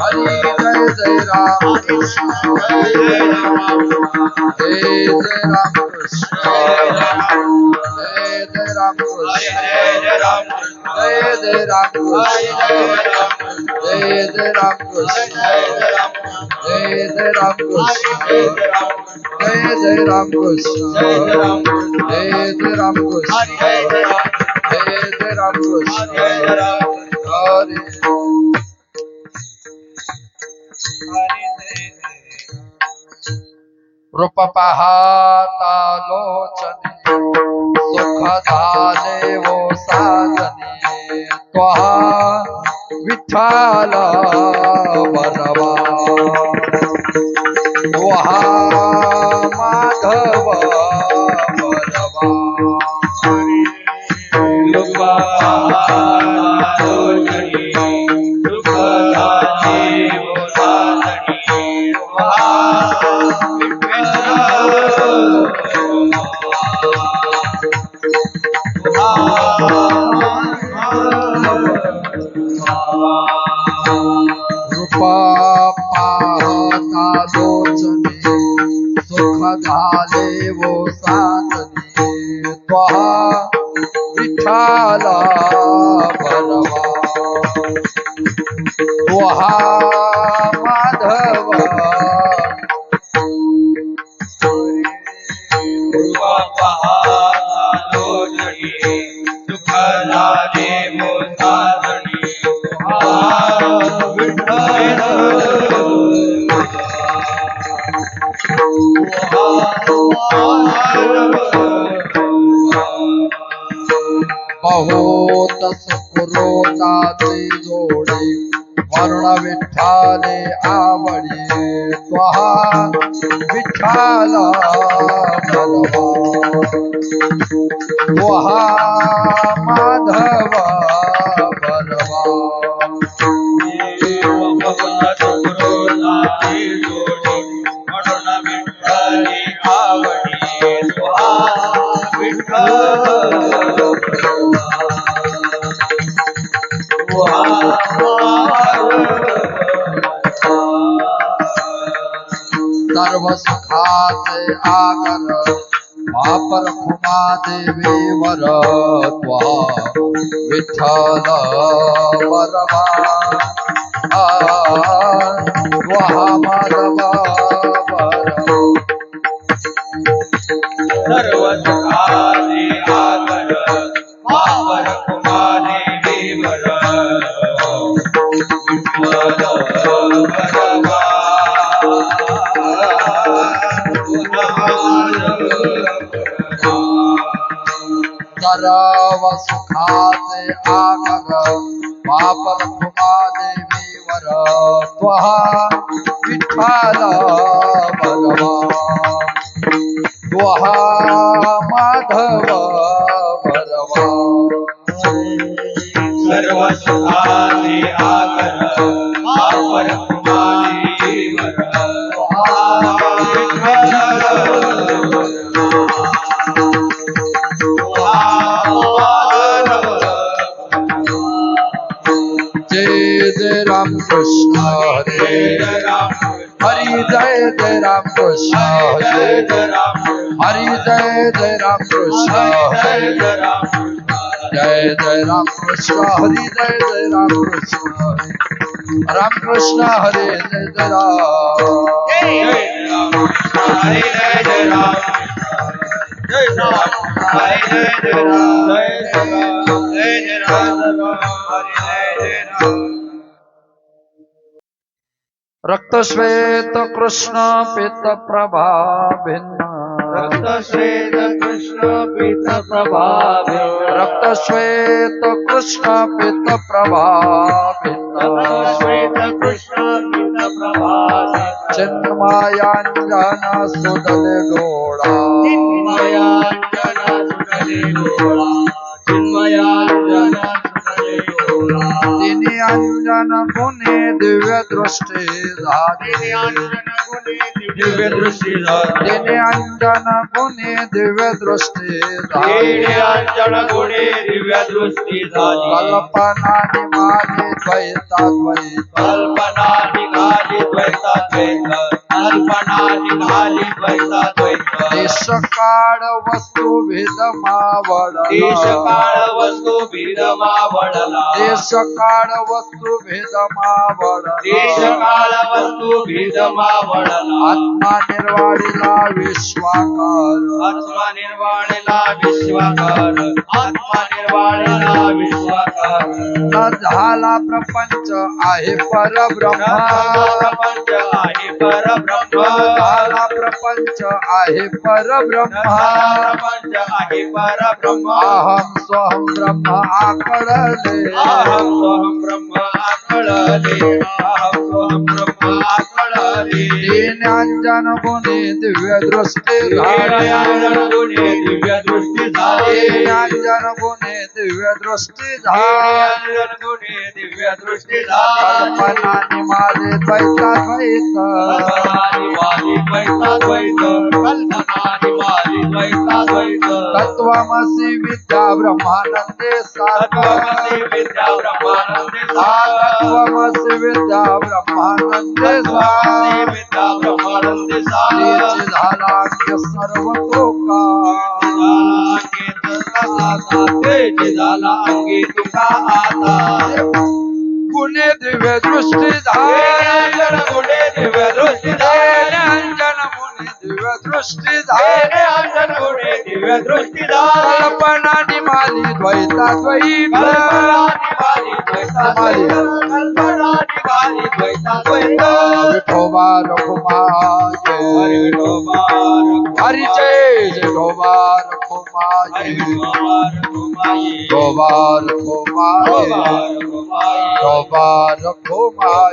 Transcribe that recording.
हरी जय जय राम कृष्ण जय राम कृष्ण जय जय राम कृष्ण जय जय राम कृष्ण जय जय राम कृष्ण जय जय राम कृष्ण जय जय राम कृष्ण जय जय राम कृष्ण जय जय राम कृष्ण हरे रूप पाहता लोचने सुख झाले वो साजने त्वहा विठ्ठल बरवा त्वहा माधव बरवा रूप पाहता लोचने सुख झाले वो साजने त्वहा रूपा पाहता लोचने सुख झाले वो साजने त्वहा विठ्ठल बरवा त्वहा माधव रूप पाहता लोचने सुख झाले वो साजने बहुत सुखरोताचे जोडे वर्ण विठ्ठले आवडी त्वहा विठ्ठल बलवा त्वहा माधव बलवा सर्व सुखाचे आगर वापर खुमा देवीवर त्वा विठ्ठल बरवा त्वा माधव बरवा सर्व सुखाचे आगर वापर खुमा देवीवर सर्व सुखाचे आगर वापर खुमा देवीवर त्वहा विठ्ठल बलवा त्वहा माधव बलवा सर्व सुखाचे आगर वापर खुमा देवीवर जय जय राम कृष्ण हरे हरि जय जय राम कृष्ण हरे हरि जय जय राम कृष्ण हरे जय जय राम कृष्ण हरि जय जय राम कृष्ण हरे राम कृष्ण हरे जय जय राम हरे जय जय राम जय राम हरे जय जय राम जय जय राम हरे जय राम रक्त श्वेत कृष्ण पीत प्रभा भिन्न रक्त श्वेत कृष्ण पीत प्रभा रक्त श्वेत कृष्ण पीत प्रभा भिन्न श्वेत कृष्ण पीत प्रभा चिन्मयांजन सुदल गोळा चिन्मयांजन सुदले गोळा चिन्मयांजन सुदले गोळा तिन्ही अंजन गुणे दिव्य दृष्टी झाले अंजन गुणे दिव्य दृष्टी झाली तिने अंजन गुणे दिव्य दृष्टी झाली तिने अंजन गुणे दिव्य दृष्टी झाली कल्पना निमाली द्वैताद्वैत कल्पना निघाली द्वैताद्वैत कल्पना निघाली द्वैताद्वैत देश काळ वस्तू भेद मावळला देश काळ वस्तू भेदमा वडला देश काळ वस्तू भेद मावळला देश काळ वस्तू भेदमा वडला आत्मा निर्वाणीला विश्वाकार आत्मा निर्वाणीला विश्वाकार आत्मा निर्वाणीला विश्वाकार न झाला प्रपंच आहे परब्रह्म प्रपंच आहे परब्रह्म झाला प्रपंच आहे परब्रह्म प्रपंच आहे परब्रह्म अहम स्वहम ब्रह्म आकळले अहम सोहम ब्रह्म आकळले अहम सोहम ब्रह्म आकळले ज्ञानजन गुणे दिव्य दृष्टी झाली गुणे दिव्य दृष्टी झाली ज्ञानजन गुणे दिव्य दृष्टी झाली गुणे दिव्य दृष्टी झाली कल्पना निमाले द्वैताद्वैत कल्पनानिवाली द्वैताद्वैत कल्पनानिवाली द्वैताद्वैत तत्वमसि विद्या ब्रह्मानंदे तत्त्वमसि सार विद्या ब्रह्मानंदे सार तत्वमसि विद्या ब्रह्मानंदे तत्त्वमसि सार विद्या ब्रह्मानंदे सार तेच झाला अंग्य सर्व तोका झाला अंगी तुका आता गुणे दिव्य दृष्टी झाली गुणे दिव्य दृष्टी झाली अंजन गुणे दिव्य दृष्टी झाली अंजन गुणे दिव्य दृष्टी झाली कल्पना निमाली द्वैताद्वैत कल्पनानिवाली द्वैताद्वैत कल्पनानिवाली द्वैताद्वैत विठोबा रघुमाये हरि विठोबा हरी जय विठोबा रघुमाये हरि विठोबा रघुमाई विठोबा रघुमाये रघुमाई विठोबा रघुमाये